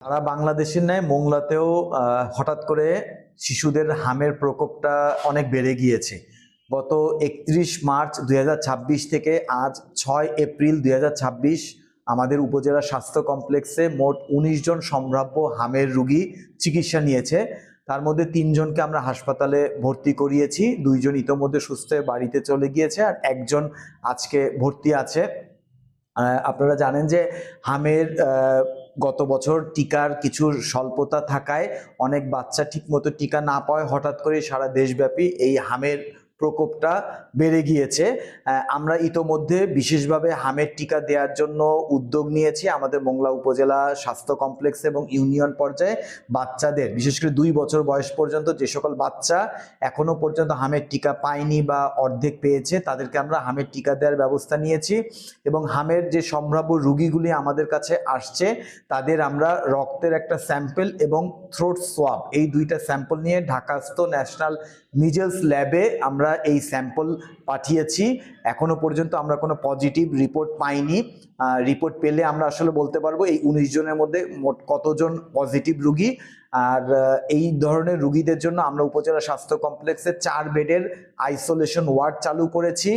সারা বাংলাদেশের ন্যায় মোংলাতেও হঠাৎ করে শিশুদের হামের প্রকোপটা অনেক বেড়ে গিয়েছে। গত 31 মার্চ 2026 থেকে আজ 6 এপ্রিল 2026 আমাদের উপজেলা স্বাস্থ্য কমপ্লেক্সে মোট 19 জন সম্ভাব্য হামের রোগী চিকিৎসা নিয়েছে। তার মধ্যে 3 জনকে আমরা হাসপাতালে ভর্তি করিয়েছি, 2 জন ইতোমধ্যে সুস্থ হয়ে বাড়িতে চলে গিয়েছে, আর 1 জন আজকে ভর্তি আছে। আপনারা জানেন যে হামের গত বছর টিকার কিছু স্বল্পতা থাকায় অনেক বাচ্চা ঠিকমতো টিকা না পাওয়ায় হঠাৎ করে সারা দেশব্যাপী এই হামের প্রকোপটা বেড়ে গিয়েছে। আমরা ইতোমধ্যে বিশেষভাবে হামের টিকা দেওয়ার জন্য উদ্যোগ নিয়েছি। আমাদের মোংলা উপজেলা স্বাস্থ্য কমপ্লেক্স এবং ইউনিয়ন পর্যায়ে বাচ্চাদের, বিশেষ করে 2 বছর বয়স পর্যন্ত যে সকল বাচ্চা এখনো পর্যন্ত হামের টিকা পায়নি বা অর্ধেক পেয়েছে, তাদেরকে আমরা হামের টিকা দেওয়ার ব্যবস্থা নিয়েছি। এবং হামের যে সম্ভাব্য রোগীগুলি আমাদের কাছে আসছে তাদের আমরা রক্তের একটা স্যাম্পল এবং থ্রোট সোয়াব, এই 2টা স্যাম্পল নিয়ে ঢাকাস্থ ন্যাশনাল মিজেলস ল্যাবে আমরা এই স্যাম্পল পাঠিয়েছি। এখনো পর্যন্ত আমরা কোনো পজিটিভ রিপোর্ট পাইনি। রিপোর্ট পেলে আমরা আসলে বলতে পারবো এই 19 জনের মধ্যে মোট কতজন পজিটিভ রোগী। আর এই ধরনের রোগীদের জন্য আমরা উপজেলা স্বাস্থ্য কমপ্লেক্সে 4 বেডের আইসোলেশন ওয়ার্ড চালু করেছি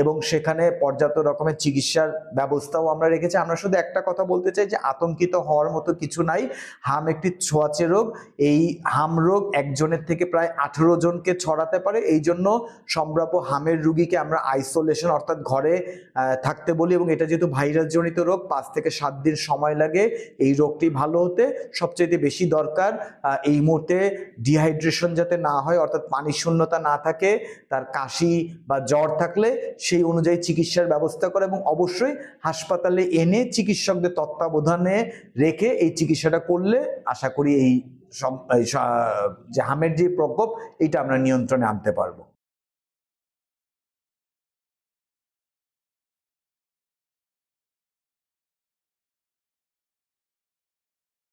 এবং সেখানে পর্যাপ্ত রকমের চিকিৎসার ব্যবস্থাও আমরা রেখেছি। আমরা শুধু একটা কথা বলতে চাই যে আতঙ্কিত হওয়ার মতো কিছু নাই। হাম একটি ছোঁয়াচে রোগ। এই হাম রোগ একজনের থেকে প্রায় 18 জনকে ছড়াতে পারে। এই জন্য সম্ভাব্য হামের রোগীকে আমরা আইসোলেশন অর্থাৎ ঘরে থাকতে বলি, এবং এটা যেহেতু ভাইরাস জনিত রোগ, 5 থেকে 7 দিন সময় লাগে এই রোগটি ভালো হতে। সবচেয়ে বেশি দরকার এই মুহূর্তে ডিহাইড্রেশন যাতে না হয়, অর্থাৎ পানি শূন্যতা না থাকে, তার কাশি বা জ্বর থাকলে সেই অনুযায়ী চিকিৎসার ব্যবস্থা করে এবং অবশ্যই হাসপাতালে এনে চিকিৎসকদের তত্ত্বাবধানে রেখে এই চিকিৎসাটা করলে আশা করি এই যে হামের যে প্রকোপ, এটা আমরা নিয়ন্ত্রণে আনতে পারবো।